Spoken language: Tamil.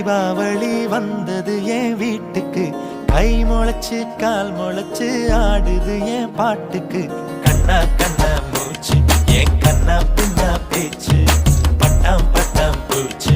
தீபாவளி வந்தது என் வீட்டுக்கு, கை முளைச்சு கால் முளைச்சு ஆடுது என் பாட்டுக்கு. கண்ணா கண்ணா மூச்சு என் கண்ணா பின்னா பேச்சு, பட்டாம் பட்டாம் பூச்சு